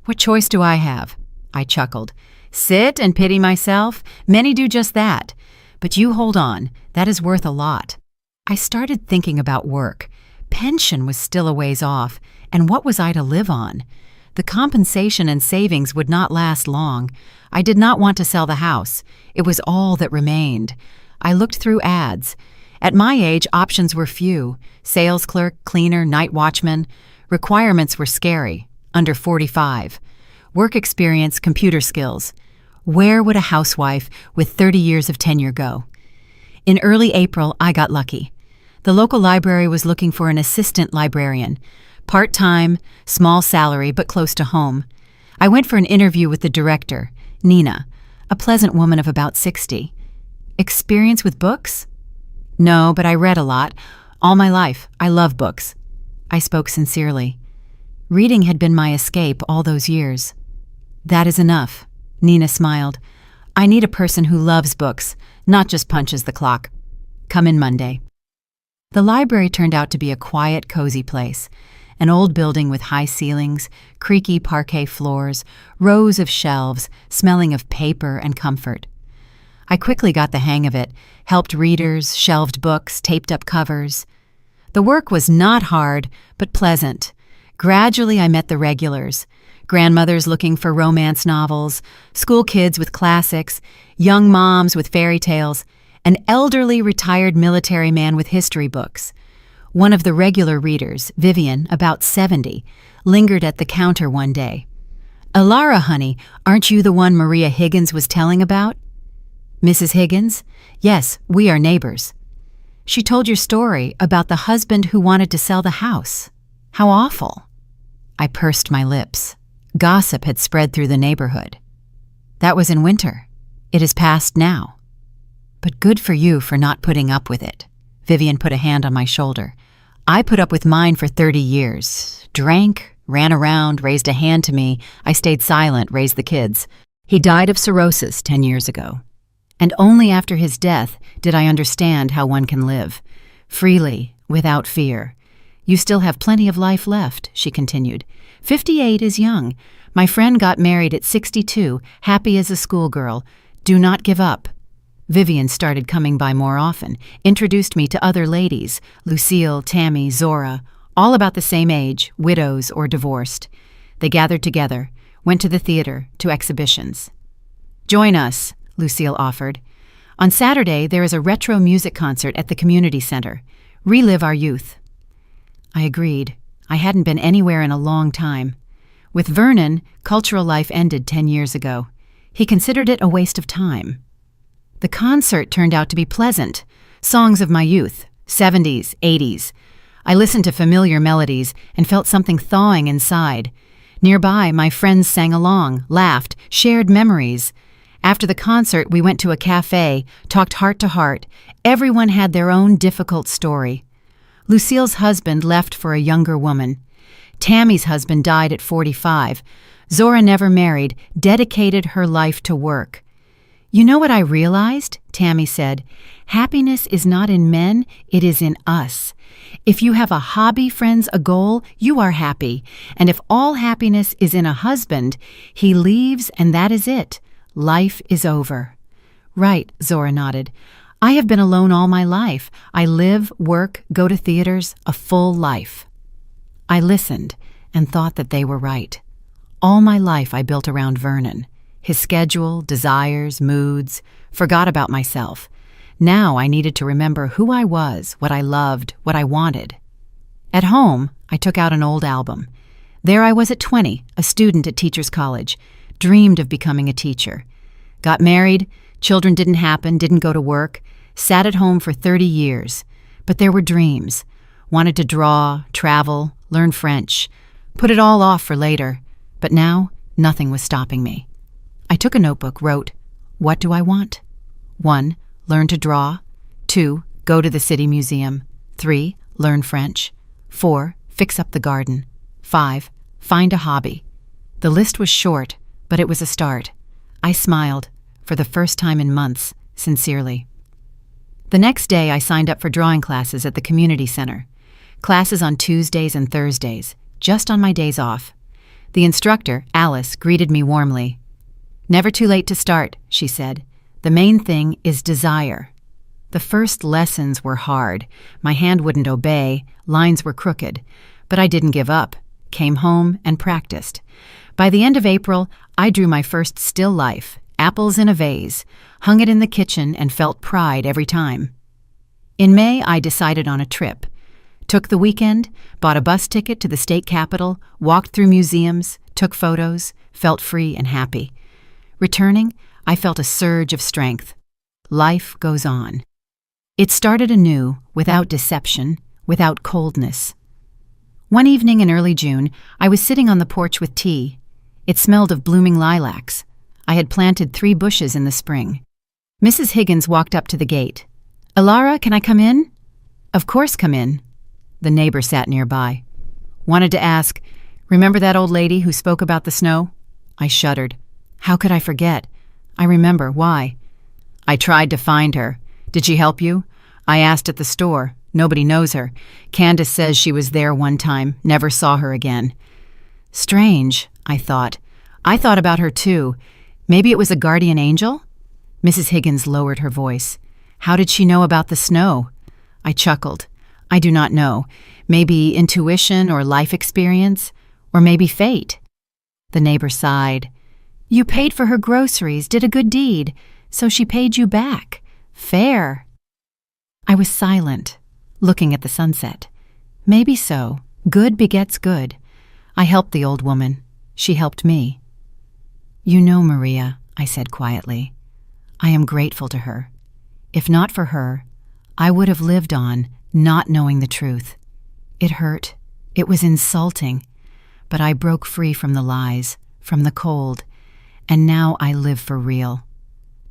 "What choice do I have?" I chuckled. "Sit and pity myself? Many do just that. But you hold on, that is worth a lot." I started thinking about work. Pension was still a ways off, and what was I to live on? The compensation and savings would not last long. I did not want to sell the house. It was all that remained. I looked through ads. At my age, options were few. Sales clerk, cleaner, night watchman. Requirements were scary. Under 45. Work experience, computer skills. Where would a housewife with 30 years of tenure go? In early April, I got lucky. The local library was looking for an assistant librarian. Part-time, small salary, but close to home. I went for an interview with the director, Nina, a pleasant woman of about 60. Experience with books? No, but I read a lot. All my life, I love books. I spoke sincerely. Reading had been my escape all those years. "That is enough," Nina smiled. "I need a person who loves books, not just punches the clock. Come in Monday." The library turned out to be a quiet, cozy place. An old building with high ceilings, creaky parquet floors, rows of shelves, smelling of paper and comfort. I quickly got the hang of it, helped readers, shelved books, taped up covers. The work was not hard, but pleasant. Gradually I met the regulars. Grandmothers looking for romance novels, school kids with classics, young moms with fairy tales, an elderly retired military man with history books. One of the regular readers, Vivian, about 70, lingered at the counter one day. "Alara, honey, aren't you the one Maria Higgins was telling about?" "Mrs. Higgins? Yes, we are neighbors." "She told your story about the husband who wanted to sell the house. How awful." I pursed my lips. Gossip had spread through the neighborhood. "That was in winter. It is past now." "But good for you for not putting up with it." Vivian put a hand on my shoulder. "I put up with mine for 30 years. Drank, ran around, raised a hand to me. I stayed silent, raised the kids. He died of cirrhosis 10 years ago. And only after his death did I understand how one can live, freely, without fear. You still have plenty of life left, she continued. 58 is young. My friend got married at 62, happy as a schoolgirl. Do not give up. Vivian started coming by more often, introduced me to other ladies, Lucille, Tammy, Zora, all about the same age, widows or divorced. They gathered together, went to the theater, to exhibitions. Join us, Lucille offered. On Saturday, there is a retro music concert at the community center. Relive our youth. I agreed. I hadn't been anywhere in a long time. With Vernon, cultural life ended 10 years ago. He considered it a waste of time. The concert turned out to be pleasant. Songs of my youth, 70s, 80s. I listened to familiar melodies and felt something thawing inside. Nearby, my friends sang along, laughed, shared memories. After the concert, we went to a cafe, talked heart to heart. Everyone had their own difficult story. Lucille's husband left for a younger woman. Tammy's husband died at 45. Zora never married, dedicated her life to work. You know what I realized? Tammy said. Happiness is not in men, it is in us. If you have a hobby, friends, a goal, you are happy. And if all happiness is in a husband, he leaves and that is it. Life is over. Right, Zora nodded. I have been alone all my life. I live, work, go to theaters, a full life. I listened and thought that they were right. All my life I built around Vernon. His schedule, desires, moods, forgot about myself. Now I needed to remember who I was, what I loved, what I wanted. At home, I took out an old album. There I was at 20, a student at Teachers College, dreamed of becoming a teacher. Got married, children didn't happen, didn't go to work, sat at home for 30 years. But there were dreams. Wanted to draw, travel, learn French. Put it all off for later. But now, nothing was stopping me. I took a notebook, wrote, what do I want? 1. Learn to draw. 2. Go to the city museum. 3. Learn French. 4. Fix up the garden. 5. Find a hobby. The list was short, but it was a start. I smiled, for the first time in months, sincerely. The next day I signed up for drawing classes at the community center. Classes on Tuesdays and Thursdays, just on my days off. The instructor, Alice, greeted me warmly. Never too late to start, she said. The main thing is desire. The first lessons were hard. My hand wouldn't obey, lines were crooked. But I didn't give up, came home and practiced. By the end of April, I drew my first still life, apples in a vase, hung it in the kitchen and felt pride every time. In May, I decided on a trip. Took the weekend, bought a bus ticket to the state capitol, walked through museums, took photos, felt free and happy. Returning, I felt a surge of strength. Life goes on. It started anew, without deception, without coldness. One evening in early June, I was sitting on the porch with tea. It smelled of blooming lilacs. I had planted 3 bushes in the spring. Mrs. Higgins walked up to the gate. Alara, can I come in? Of course, come in. The neighbor sat nearby. Wanted to ask, remember that old lady who spoke about the snow? I shuddered. How could I forget? I remember. Why? I tried to find her. Did she help you? I asked at the store. Nobody knows her. Candace says she was there one time, never saw her again. Strange, I thought. I thought about her too. Maybe it was a guardian angel? Mrs. Higgins lowered her voice. How did she know about the snow? I chuckled. I do not know. Maybe intuition or life experience, or maybe fate. The neighbor sighed. You paid for her groceries, did a good deed, so she paid you back. Fair. I was silent, looking at the sunset. Maybe so. Good begets good. I helped the old woman. She helped me. You know, Maria, I said quietly, I am grateful to her. If not for her, I would have lived on, not knowing the truth. It hurt. It was insulting. But I broke free from the lies, from the cold, and now I live for real.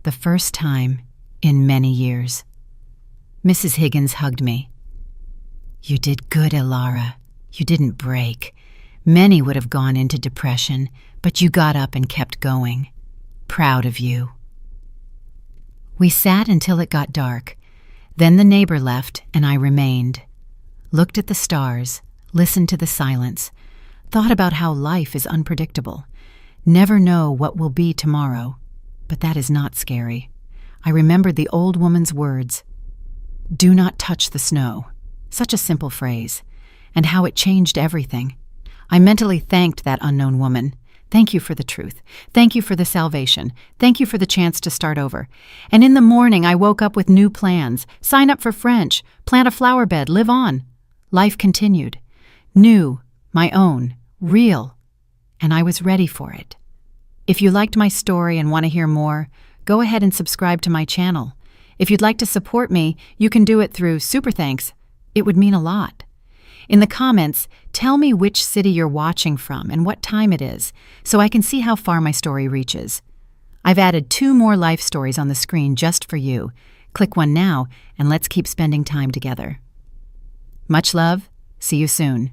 The first time in many years. Mrs. Higgins hugged me. You did good, Alara. You didn't break. Many would have gone into depression, but you got up and kept going. Proud of you. We sat until it got dark. Then the neighbor left, and I remained. Looked at the stars, listened to the silence, thought about how life is unpredictable. Never know what will be tomorrow. But that is not scary. I remembered the old woman's words. Do not touch the snow. Such a simple phrase. And how it changed everything. I mentally thanked that unknown woman. Thank you for the truth. Thank you for the salvation. Thank you for the chance to start over. And in the morning, I woke up with new plans. Sign up for French, plant a flower bed, live on. Life continued. New, my own, real. And I was ready for it. If you liked my story and want to hear more, go ahead and subscribe to my channel. If you'd like to support me, you can do it through Super Thanks. It would mean a lot. In the comments, tell me which city you're watching from and what time it is, so I can see how far my story reaches. I've added 2 more life stories on the screen just for you. Click one now, and let's keep spending time together. Much love. See you soon.